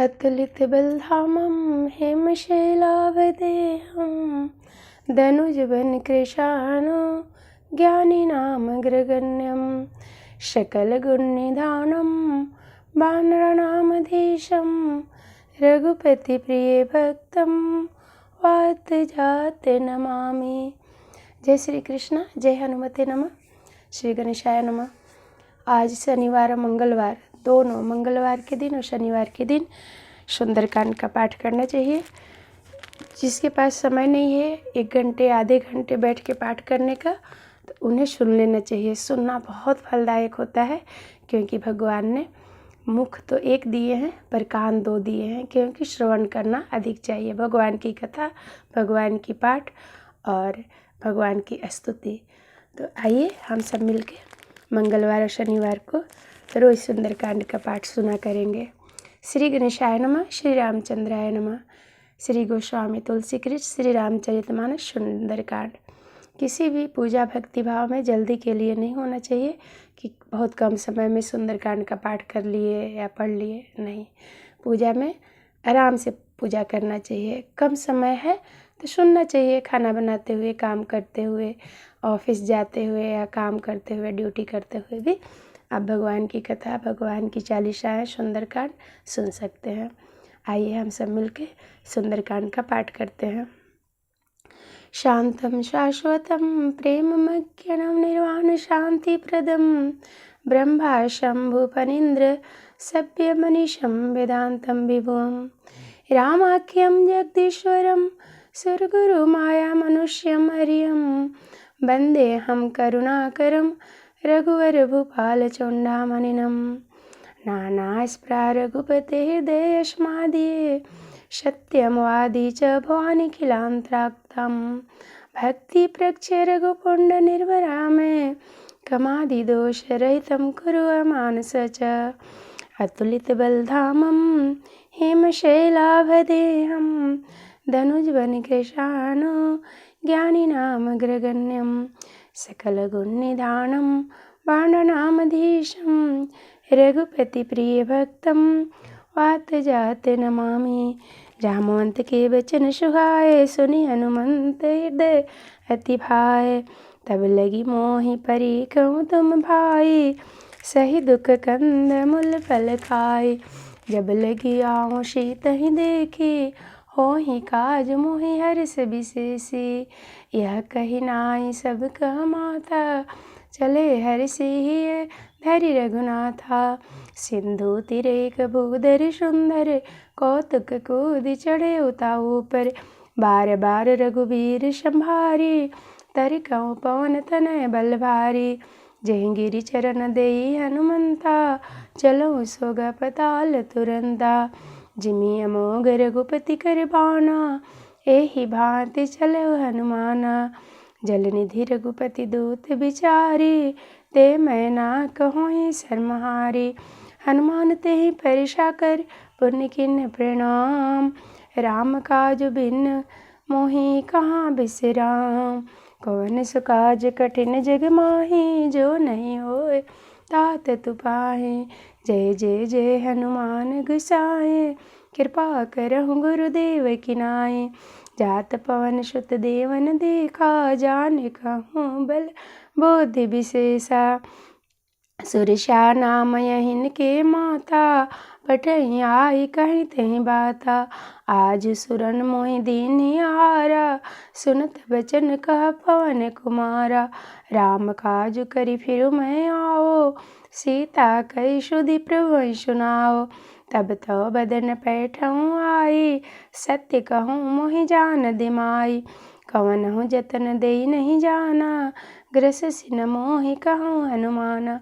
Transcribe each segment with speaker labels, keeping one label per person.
Speaker 1: अतुलितबलधामं हेमशैलावदेहं दनुजवनकृशानो ज्ञानिनामग्रगण्यं सकलगुणनिधानं वानराणामधीशं रघुपतिप्रियभक्तं वातजात नमामि। जय श्री कृष्ण। जय हनुमते नमः। श्री गणेशाय नमः। आज शनिवार और मंगलवार, दोनों मंगलवार के दिन और शनिवार के दिन सुंदरकांड का पाठ करना चाहिए। जिसके पास समय नहीं है 1 घंटे आधे घंटे बैठ के पाठ करने का, तो उन्हें सुन लेना चाहिए। सुनना बहुत फलदायक होता है, क्योंकि भगवान ने मुख तो एक दिए हैं पर कान 2 दिए हैं, क्योंकि श्रवण करना अधिक चाहिए। भगवान की कथा, भगवान की पाठ और भगवान की स्तुति। तो आइए हम सब मिलके मंगलवार और शनिवार को रोज सुंदरकांड का पाठ सुना करेंगे। श्री गणेशाय नमः। श्री रामचंद्राय नमः। श्री गोस्वामी तुलसीकृत श्री रामचरितमानस सुंदरकांड। किसी भी पूजा भक्ति भाव में जल्दी के लिए नहीं होना चाहिए कि बहुत कम समय में सुंदरकांड का पाठ कर लिए या पढ़ लिए। नहीं, पूजा में आराम से पूजा करना चाहिए। कम समय है तो सुनना चाहिए। खाना बनाते हुए, काम करते हुए, ऑफिस जाते हुए या काम करते हुए, ड्यूटी करते हुए भी आप भगवान की कथा, भगवान की चालीसाएँ, सुंदरकांड सुन सकते हैं। आइए हम सब मिलके सुंदरकांड का पाठ करते हैं। शांतं शाश्वतं प्रेममज्ञनं निर्वाण शांतिप्रदं ब्रह्मा शंभुफणीन्द्र सभ्यमनीशं वेदान्तं विभुं रामाख्यं जगदीश्वरं सुरगुरुमाया मनुष्यं हरियं वन्देऽहं करुणाकरं रघुवरभूपालचोण्डामणिनं नानास्पृहा रघुपते हृदयस्मादिये सत्यं वादी च भवानिखिलान्त्राक्तं भक्तिप्रक्ष्य रघुपुण्डनिर्वरामे कमादिदोषरहितं कुरु मानस च अतुलितबलधामं हेमशैलाभदेहं धनुजवनकृशानो ज्ञानिनामग्रगण्यं सकलगुणनिधानं वानराणामधीशं रघुपतिप्रियभक्तं वातजात नमामि। जामवंत के वचन सुहाए सुनि हनुमंत हृदय अति भाए तब लगी मोहि परी कहूँ तुम भाई सही दुख कंद मूल फल खाए जब लगी आऊँ शीत ही देखी हो ही काज मोहि हर्ष विशेषी यह कही नाई सब कह माता चले हर्षि ही धरि रघुनाथा सिंधु तिरेक भूधर सुंदर कौतुक कूद चढ़े उताऊ पर बार बार रघुवीर संभारी तर कहूँ पवन तनय बल भारी जय गिरि चरण देई हनुमंता चलो सोग पताल तुरंता जिमि अमोघ रघुपति कर बाना एहि भांति चलो हनुमाना जलनिधि रघुपति दूत विचारी ते मैं ना कहूँ शर्महारी हनुमान ते ही परिशा कर पुण्य किन्ह प्रणाम राम काज बिन मोहि कहाँ बिसराम कौन सुकाज कठिन जग माही जो नहीं होए तात तुपाहे जय जय जय हनुमान गुसाए कृपा करहु गुरुदेव की नाय जात पवन सुत देवन देखा जान कहूँ बल बोधि विशेषा सुरशा नाम यहिन के माता पटई आई कहीं तहीं बाता आज सुरन मोहि दीन हारा सुनत बचन कह पवन कुमारा राम काज करि फिर मैं आओ सीता कई सुधि प्रभु सुनाओ तब तो बदन पैठऊँ आई सत्य कहूँ मोहि जान दिमाई कवन हूँ जतन दे नहीं जाना ग्रस सिन मोहि कहूँ हनुमाना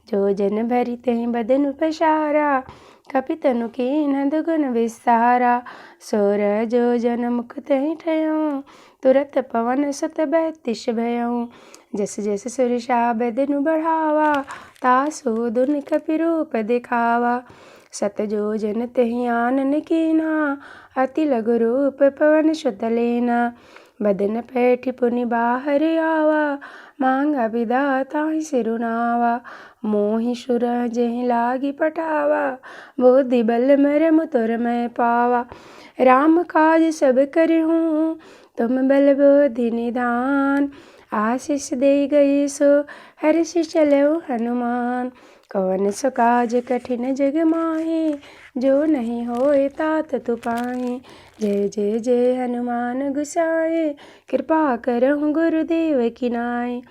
Speaker 1: जो जन भरि तहि बदन पसारा कपितनु कीन्ह दुगुन विस्तारा सोर जो जन मुख तहि ठयऊँ तुरत पवन सुत बैतिश भयऊँ जस जस सुरशा बदनु बढ़ावा तासु दुन कपि रूप दिखावा सत जो जन तहि आनन कीना अति लघु रूप पवन सुत लेना बदन पैठ पुनि बाहर आवा, मांगा विधाता सिरुनावा। मोहि सुर जेहि लागी पटावा, बुद्धि बल मरम तुर मैं पावा। राम काज सब करहूँ, तुम बल बुद्धि निधान। आशीष दे गए सो हर्ष चलो हनुमान। कवन सो काज कठिन जग माहे, जो नहीं होए तात तुपाए। जय जय जय हनुमान गुसाए, कृपा करहु गुरुदेव की नाय।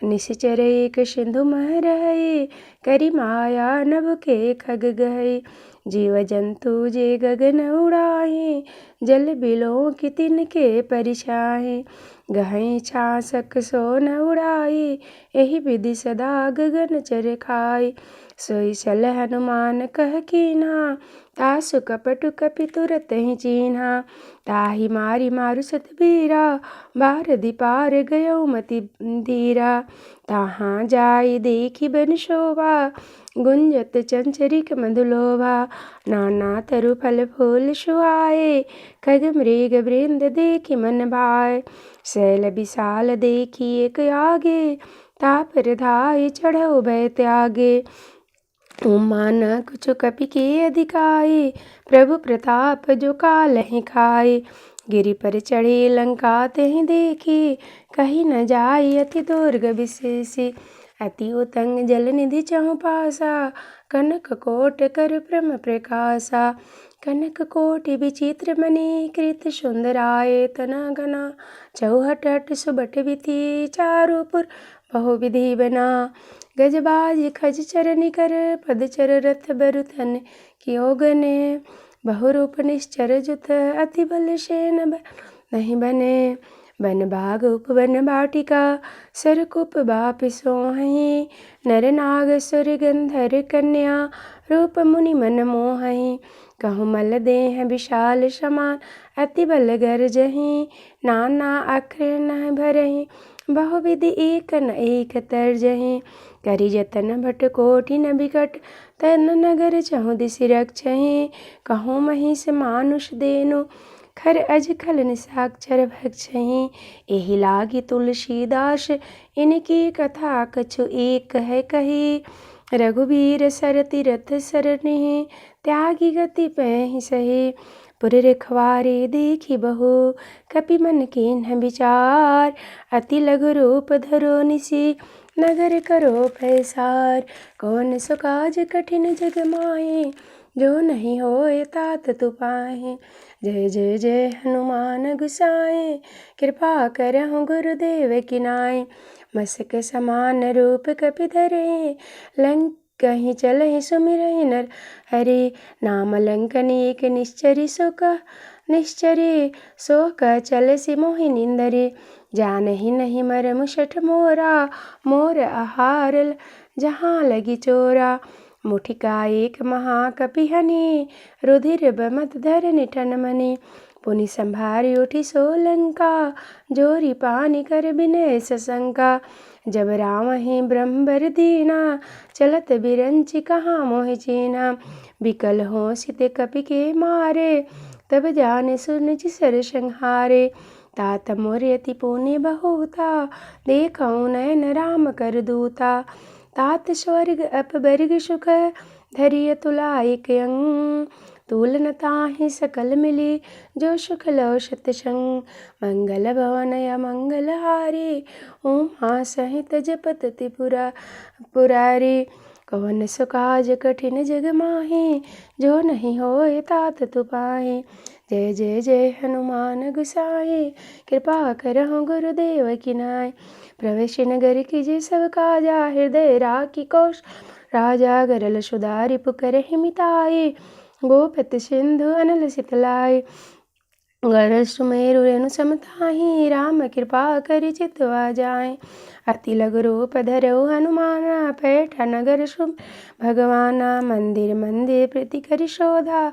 Speaker 1: निश्चर एक सिंधु मह रहे, करि माया नभ के खग गए। जीव जंतु जे गगन उड़ाए, जल बिलो की तिनके परिछाए। गहई छासक सो न उड़ाई, एहि विधि सदा गगन चर खाई। सोई सल हनुमान कह कीन्हा, तासु कपटु कपि तुरत ही चीन्हा। ताहि मारी मारु सत बीरा, बारधि पार गयो मति धीरा। तहाँ जाई देखी बन शोभा, गुंजत चंचरिक मधुलोभा। नाना तरु फल फूल सुहाए, खग मृग वृंद देखि मन भाए। शैल विशाल देखी एक आगे, तापर धाय चढ़ऊ भय त्यागे। उमा न कुछ कपि के अधिकाए, प्रभु प्रताप जो कालहि खाए। गिरि पर चढ़े लंका तेहि देखी, कही न जाय अति दुर्ग विशेषी। अति उतंग जल निधि चहु पासा, कनक कोट कर प्रम प्रकाशा। कनक कोटि विचित्र मणि कृत सुंदराय तना गना। चौहट हट सुबट विधि चारुपुर बहुविधि बना। गजबाज खज चर निकर पदचर रथ बरुथन कियो गने। बहुरूप निश्चर जुत अति बल सेन नहीं बने। बन बाग उपवन बाटिका, सरकूप बापि सोहहि। नर नाग सुर गंधर कन्या, रूप मुनि मन मोहहि। कहु मल देह विशाल समान, अति बल गरजहि। नाना अखर न भरहि, बहुविधि एक न एक तरजहि। करि जतन भट कोटि न बिकट, तन नगर चहु दिसि रक्षहि। कहूँ महिष मानुष देनु, खर अज खल निशाचर भक्षहि। एहि लागी तुलसीदास, इनकी कथा कछु एक है कही। रघुबीर सर तीरथ सरनिहि, त्यागी गति पैहि सही। पुर रखवारे देखी बहु, कपि मन कीन्ह विचार। अति लघु रूप धरो निसि, नगर करो पैसार। कौन सो काज कठिन जग माहे, जो नहीं होए तात तुपाहे। जय जय जय हनुमान गुसाए, कृपा करहु गुरुदेव की नाय। मसक समान रूप कपि धरे, लंक कहीं चलहि सुमिरहि नर हरि। नाम लंकनीक निश्चरी सो कह चलसि मोहि निंदरि। जानहि नहीं मरमु शठ मोरा, मोर आहार जहाँ लगी चोरा। मुठिका एक महाकपि हनि, रुधिर बमत धर निठन मनि। पुनि संभारि उठि सोलंका, जोरी पानी कर बिनय सशंका। जब रामहि ब्रह्मबर दीना, चलत बिरंचि कहाँ मोहि चीना। बिकल होसित कपि के मारे, तब जाने सुनिचि सर संहारे। तात मोर अति पुण्य बहुता, देखऊँ नयन राम कर दूता। तात स्वर्ग अपबर्ग सुख, धरिय तुला एक अंग। तूल न ताहि सकल मिली, जो सुख लो सत संग। मंगल भवन अमंगल हारी, उमा सहित जपत पुरारी। कवन सो काज कठिन जग माहे, जो नहीं होए तात तुपाहे। जय जय जय हनुमान गुसाए, कृपा करहु गुरुदेव की नाय। प्रवेश नगर कीजे सब काजा, हृदय राखी कोश राजा। गरल सुधारि पुकर मिताए, गोपति सिंधु अनल सितलाय। गरल सुमेरु रेणु समताहि, राम कृपा करि चितवा जाय। अति लघु रूप धरऊ हनुमाना, पैठा नगर सुम भगवाना। मंदिर मंदिर प्रति करि शोधा,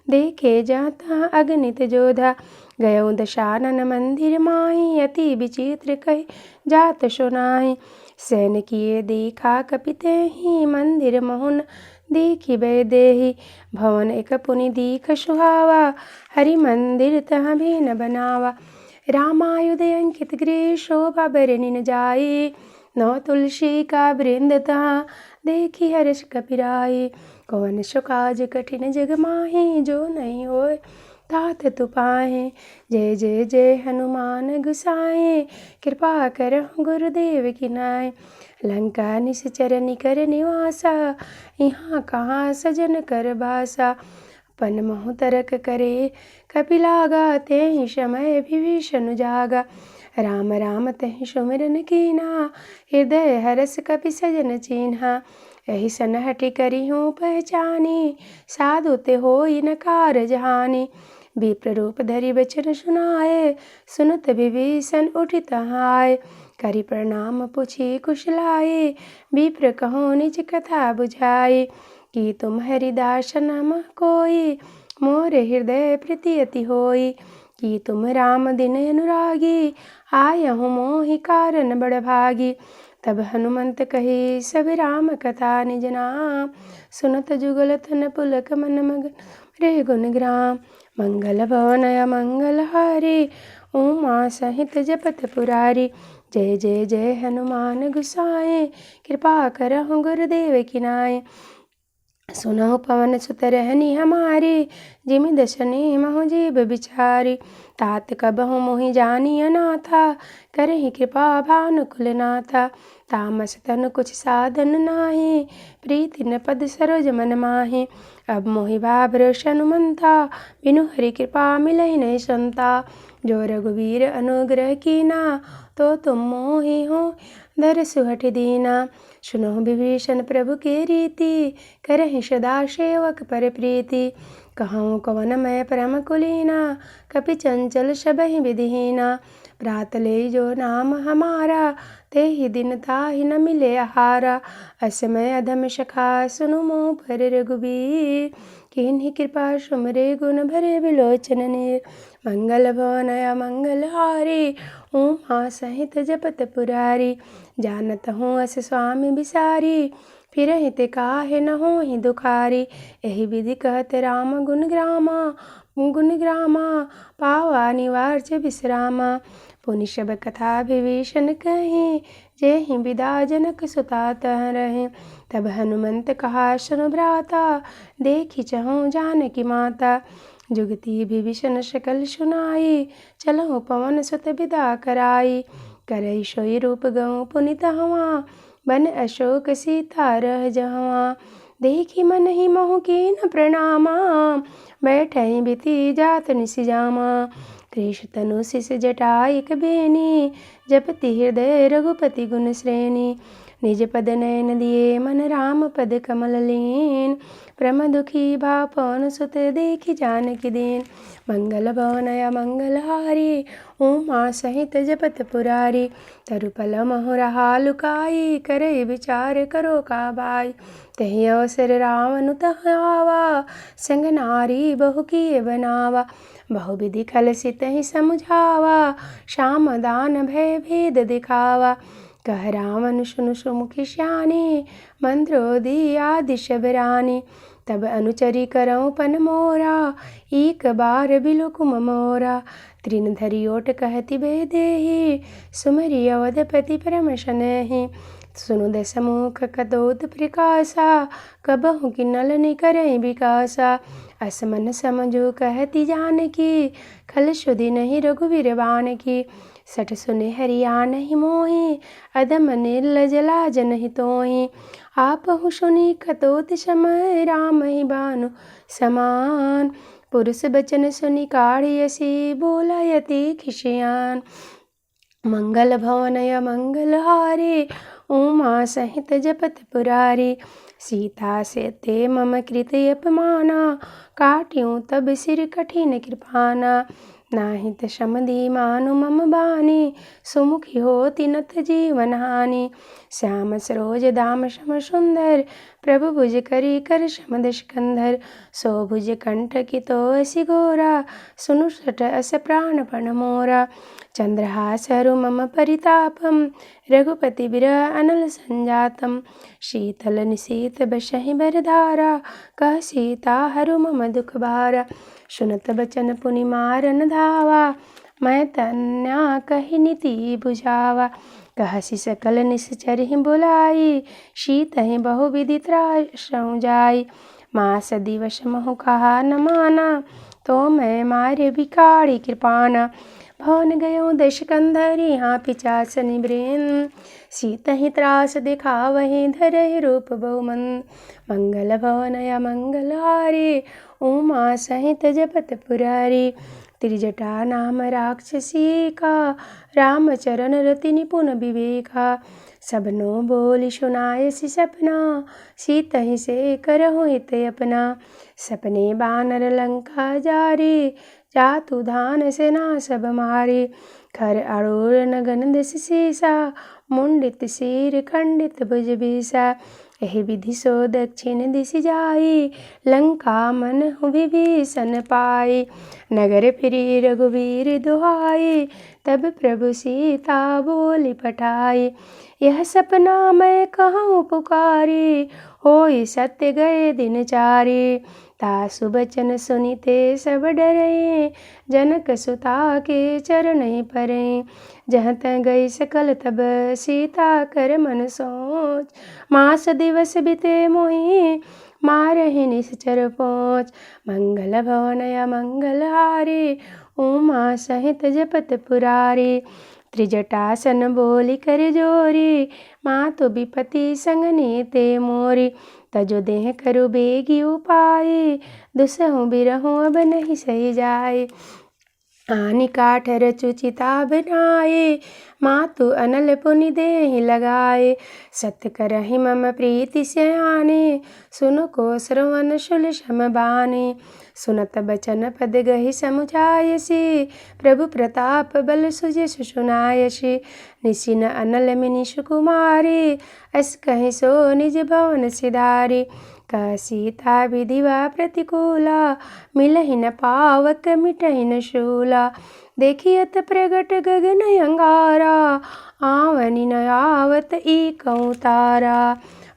Speaker 1: देखे जाता अगणित जोधा। गयो दशानन मंदिर माहि, अति विचित्र कहि जात सुनाहि। सैन किए देखा कपि तेहि, मंदिर मोहन देखि भय देहि। भवन एक पुनि दीख सुहावा, हरि मंदिर तहाँ भी न बनावा। रामायुध अंकित गृह शोभा बरनि न जाई। नौ तुलसी का वृंद तहाँ देखी हर्ष कपिराई। कौन सो काज कठिन जग माही जो नहीं होए तात तु पाहे। जय जय जय हनुमान गुसाए कृपा करहु गुरुदेव की नाय। लंका निश्चर निकर निवासा यहाँ कहाँ सजन कर बासा। पन महु तरक करे कपिलागा तेहि समय विभीषण जागा। राम राम तहि सुमिरन कीना हृदय हरस कपि सजन चीन्हा। एहि सन हठि करिहूँ पहचानी साधु ते होई न कारज हानि। विप्र रूप धरि बचन सुनाए सुनत विभीषण उठि तहाय। करि प्रणाम पुछि कुशलाए विप्र कहो निज कथा बुझाई। कि तुम हरिदास नाम कोई मोर हृदय प्रीति अति होई। कि तुम राम दिन अनुरागी आयहु मोहि कारण बड़ भागी। तब हनुमंत कही सब राम कथा निज नाम। सुनत जुगल तन पुलक मन मगन रे गुण ग्राम। मंगल भवन मंगल हारी उमा सहित जपत पुरारी। जय जय जय हनुमान गुसाए कृपा करहु गुरुदेव की नाय। सुनहु पवन सुत रहनी हमारी जिमि दशनी महु जीव बिचारी। तात कबहु मोहि जानी अनाथा करहि कृपा भानुकुल नाथा। तामस तन कुछ साधन नाही प्रीति न पद सरोज मन माही। अब मोहि बाबरस हनुमंता बिनु हरि कृपा मिलहि नहीं संता। जो रघुवीर अनुग्रह कीना तो तुम मोहि हो धर सुहट दीना। सुनहु विभीषण प्रभु के रीति करहि सदा सेवक पर प्रीति। कहूँ कवन मैं परम कुलीना कपि चंचल सबहि विधिहीना। प्रात ले जो नाम हमारा ते ही दिन ताहि न मिले आहारा। असमय अधम सखा सुनु मोह पर रघुबीर। किन्हि कृपा सुमरे गुण भरे बिलोचन नीर। मंगल भवन मंगल हारी उमा सहित जपत पुरारी। जानत हूँ अस स्वामी बिसारी फिरहि ते काहे न होहि दुखारी। एहि विधि कहत राम गुण ग्रामा पावा निवार्य विश्रामा। पुनि सब कथा विभीषण कहीं जेहि विदा जनक सुता तह रहे। तब हनुमंत कहा सुन भ्राता देखी चहु जानकी माता। जुगति विभीषण सकल सुनाई चलहु पवन सुत विदा कराई। करई सोई रूप गऊ पुनि तहवा बन अशोक सीता रह जहवा। देखी मन ही महु कीन प्रणामा बैठई बिति जात निसि जामा। कृष तनु शिष जटाइक बेनी जपति हृदय रघुपति गुण श्रेणी। निज पद नयन दिए मन राम पद कमल लीन। प्रम दुखी भा पवन सुत देखी जानकी दीन। मंगल भवन मंगल हारी उमा सहित जपत पुरारी। तरुपल महु रहा लुकाई करे विचार करो का भाई। तहि अवसर रावण तह आवा संग नारी बहु किए बनावा। बहु विधि खल सित ही समुझावा श्याम दान भय भेद दिखावा। कह रावण सुनु सुमुखी श्यानी मंत्रोदी आदि शबरानी। तब अनुचरी करऊँ पन मोरा एक बार बिलुकुम मोरा। तृण धरि ओट कहति बेदेहि सुमरि अवधपति परम शनहि। सुनु दस मुख कदोत प्रकाशा कबहु किन्नल निकरहि बिकासा। असमन समझु कहति जानकी खल सुधि नहीं रघुवीर बानकी। सठ सुने हरिया नहीं मोहि अदम निर्लज लाज नहीं तोहि। आपहु सुनी कतोत समय राम ही बानु समान। पुरुष बचन सुनि काढ़ियसी बोला यति खिसियान। मंगल भवन मंगल हारी उमा सहित जपत पुरारी। सीता से ते मम कृत अपमाना काट्यूं तब सिर कठिन कृपाना। नाहित समधि मानु मम बानी सुमुखी होति नत जीवन हानि। श्याम सरोज दाम सम सुंदर प्रभु भुज करी कर सम स्कंधर। सो भुज कंठ की तो असी घोरा सुनु सठ अस प्राणपण मोरा। चंद्रहास हरु मम परितापम रघुपति विरह अनल संजातम। शीतल निशीत बसहि बरधारा कह सीता हरु मम दुख भारा। सुनत बचन पुनि मारन धावा मैं तन्या कही नीति बुझावा। कहसी सकल निश्चर ही बुलाई, शीत ही बहुविधि त्रासहु जाई। मास दिवस महु कहा न माना, तो मैं मारे बिकाड़ी कृपाना। भवन गयो दश कंधरी हाँ पिचास निवृन, सीत ही त्रास दिखावहि धरहि रूप बहुमन। मंगल भवन या मंगल हारी, उमा सहित जपत पुरारी। त्रिजटा नाम राक्षसी का, रामचरण रति निपुण विवेका। सबनो बोली सुनायसी सपना, सीत ही से करहु हित अपना। सपने बानर लंका जारी, जातु धान सेना सब मारी। खर अड़ोर नगन दिस सीसा, मुंडित सिर खंडित भुज बीसा। एहि विधि सो दक्षिण दिश जाई, लंका मन विभीषण पाई। नगर फिरी रघुवीर दुहाई, तब प्रभु सीता बोली पठाई। यह सपना मैं कहूँ पुकारी, होई सत्य गए दिन चारी। तासु बचन सुनिते सब डरे, जनक सुता के चरण परे। जहाँ तँ गई सकल तब सीता कर मन सोच, मास दिवस बिते मोहि मारहि निश्चर पहुँच। मंगल भवन या मंगल हारी, उमा सहित जपत पुरारी। त्रिजटासन बोली कर जोरी, मातु विपति संग नीते मोरी। तजो देह करु बेगी उपाय, दुसहु बिरहु अब नहीं सही जाए। आनि काठ रचु चिता बनाए, मातु अनल पुनि देहि लगाए। सत करहि मम प्रीति सयाने, सुन को श्रवण शूल सम बाने। सुनत बचन पद गहि समुझायसी, प्रभु प्रताप बल सुजसु सुनायसी। निसिन अनल मिनि सुकुमारी, अस कहि सो निज भवन सिधारी। कह सीता विधिवा प्रतिकूला, मिलहि न पावक मिटहि न शूला। देखियत प्रगट गगन अंगारा, आवनि न आवत ईकउ तारा।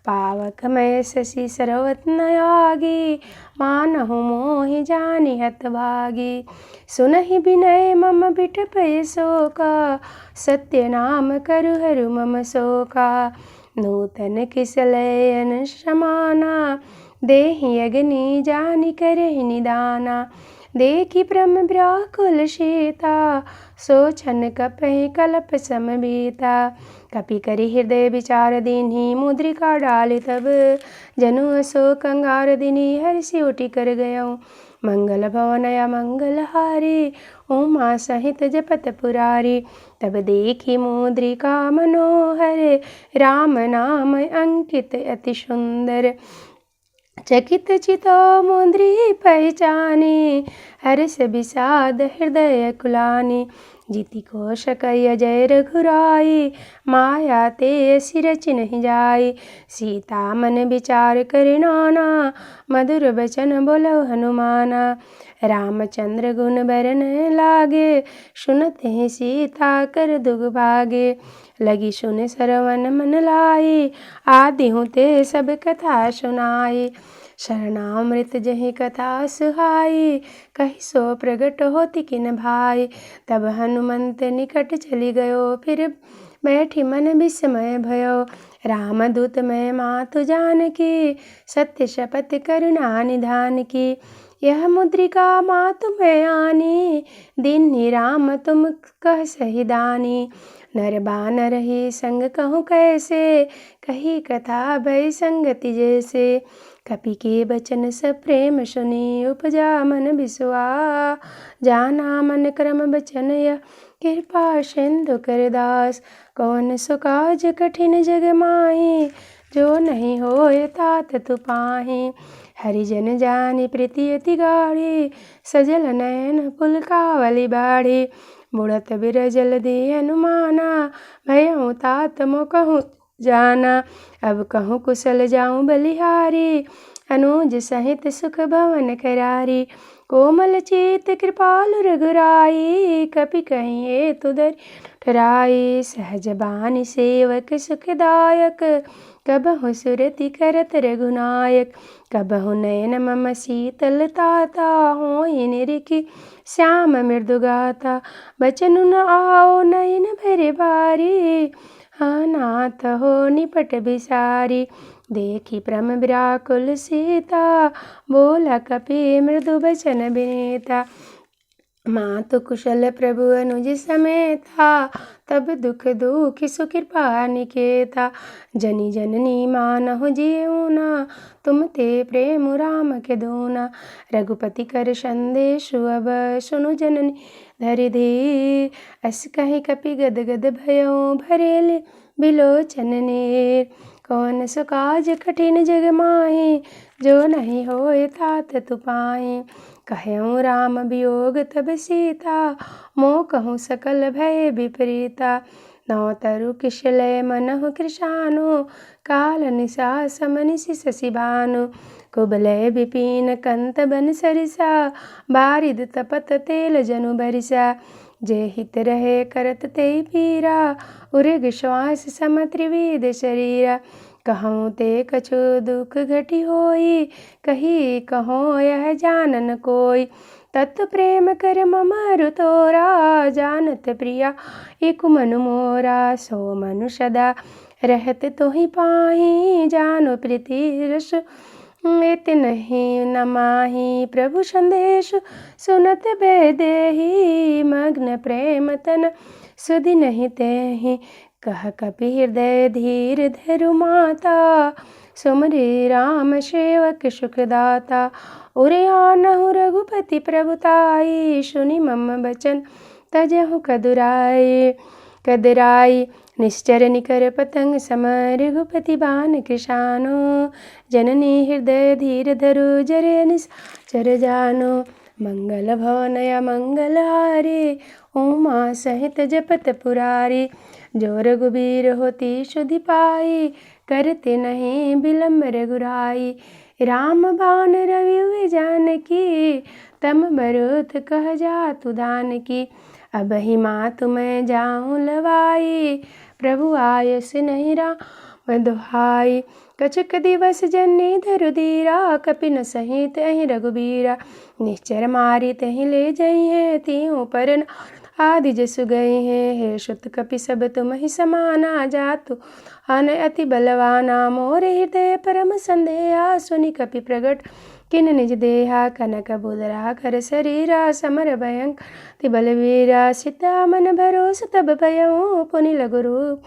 Speaker 1: पावक मैं शशि सरवत न आगी, मानहु मोहि जानि हतभागी। सुनहि विनय मम बिटपय शोका, सत्य नाम करु हरु मम शोका। नूतन किसलयन समाना, देहि अग्नि जानि करहि निदाना। देखि भ्रम व्याकुल सीता, सोचन कपहि कलप समबीता। कपि करि हृदय विचार दीन्ही, मुद्रिका डाली तब जनु अशोक अंगार दिनी। हर्षि उठि कर गयउ मंगल भवन या मंगल हारी, उमा सहित जपत पुरारी। तब देखी मुद्रिका मनोहर, राम नाम अंकित अति सुंदर। चकित चितो मुद्री पहचानी, हर्ष विषाद हृदय कुलानी। जीति कोश कय जय रघुराई, माया ते सिरच नहीं जाई। सीता मन विचार कर नाना, मधुर बचन बोलो हनुमाना। रामचंद्र गुण बरन लागे, सुनत ही सीता कर दुग भागे। लगी सुन सरवन मन लाई, आदि हूँ ते सब कथा सुनाई। शरणामृत जहि कथा सुहाई, कहि सो प्रगट होति किन भाई। तब हनुमंत निकट चली गयो, फिर बैठी मन विस्मय भयो। रामदूत मैं मातु जानकी, सत्य शपथ करुणा निधान की। यह मुद्रिका मातु मैं आनी, दीन्ही राम तुम कह सही दानी। नर बानर ही संग कहूँ कैसे, कही कथा भय संगति जैसे। कपि के बचन सब प्रेम सुनी, उपजा मन बिसुआ। जाना मन क्रम बचन यह, कृपा सिंधु कर दास। कौन सो काज कठिन जग माही, जो नहीं होए तात तु पाही। हरिजन जानी प्रीति अति गाढ़ी, सजल नयन पुलकावली बाढ़ी। बुढ़त बिरजल दे हनुमाना, भयउ तात मो कहूँ जाना। अब कहूँ कुशल जाऊँ बलिहारी, अनुज सहित सुख भवन करारी। कोमल चेत कृपाल रघुराई, कपि कहिए तुधर ठराई। सहज बानी सेवक सुखदायक, कबहु सुरति करत रघुनायक। कबहु नयन मम शीतल ताता, होई निरखी श्याम मृदु गाता। बचनु न आओ नयन भरे बारी, हाँ नाथ हो निपट बिसारी। देखी परम व्याकुल सीता, बोला कपि मृदु बचन बिनीता। मातु कुशल प्रभु अनुज समेता, तब दुख दुखी सुकृपा निकेता। जनी जननी मानहु जीऊना, तुम ते प्रेम राम के दूना। रघुपति कर संदेशु अब सुनु जननी धरि धीर। अस कहि कपि गद गद भयउ भरेले बिलोचन नीर। कौन सो काज कठिन जग माही, जो नहीं होए तात तु पाई। कहऊँ राम वियोग तब सीता, मोह कहूँ सकल भय विपरीता। नौ तरु किशलय मनहु कृशानु, काल निशा समनिशि शशि भानु। कुबलय विपिन कंत बन सरिसा, बारिद तपत तेल जनु बरिसा। जे हित रहे करत तेई पीरा, उर्ग श्वास सम त्रिविध शरीरा। कहूँ ते कछु दुख घटी होई, कही कहो यह जानन कोई। तत्व प्रेम कर ममरु तोरा, जानत प्रिया एक मनु मोरा। सो मनु सदा रहत तोहि पाही, जानो प्रीति रस इत नहीं न माही। प्रभु संदेश सुनत बेदेही, मग्न प्रेम तन सुधि नहीं तेहि। कह कपि हृदय धीर धरु माता, सुमरि राम सेवक सुखदाता। उरे आनहु रघुपति प्रभुताई, सुनि मम बचन तजहु कदुराई। कदराई निश्चर निकर पतंग सम, रघुपति बान कृशानो। जननी हृदय धीर धरु, जरे निश्चर जानो। मंगल भवनया मंगल हारी, उमा सहित जपत पुरारी। जो रघुबीर होती सुधि पाई, करते नहीं विलम्ब रघुराई। राम बाण रवि हुए जानकी, तम बरुत कह जातु दान की। अब ही मातु मैं जाऊँ लवाई, प्रभु आयस नहीं राम दुहाई। कछुक दिवस जननी धरु धीरा, कपिन सहित अहि रघुबीरा। निश्चर मारी तहि ले जइहे, तिहु पर आदि जसु गए हैं। हे सुत कपि सब तुम ही समाना, जातु अन अति बलवाना। मोर हृदय परम संदेहा, सुनि कपि प्रगट किन निज देहा। कनक बुदरा कर शरीरा, समर भयंकर बलवीरा। सीता मन भरोस तब भयउ, पुनि लघु रूप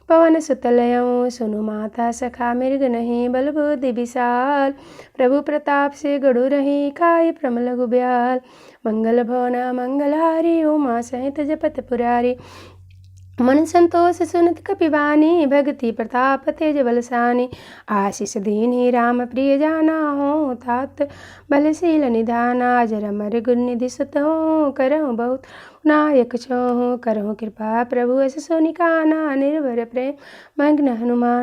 Speaker 1: पवन सुतलयऊँ। सुनु माता सखा मृग नहीं, बल बुद्धि विशाल। प्रभु प्रताप से गढ़ु रही, खाई प्रम लघु ब्याल। मंगल भवना मंगल हारी, उमा सहित जपत पुरारी। मन संतोष सुनत कपिवानी, भगति प्रताप तेज बलसानी। आशीष दीन्हि राम प्रिय जाना, हो तात बलशील निधाना। जर मर गुर निधि सुत हो, करहु बहुत नायक छोहु। करहु कृपा प्रभु अस सो निकाना, निर्भर प्रेम मग्न हनुमान।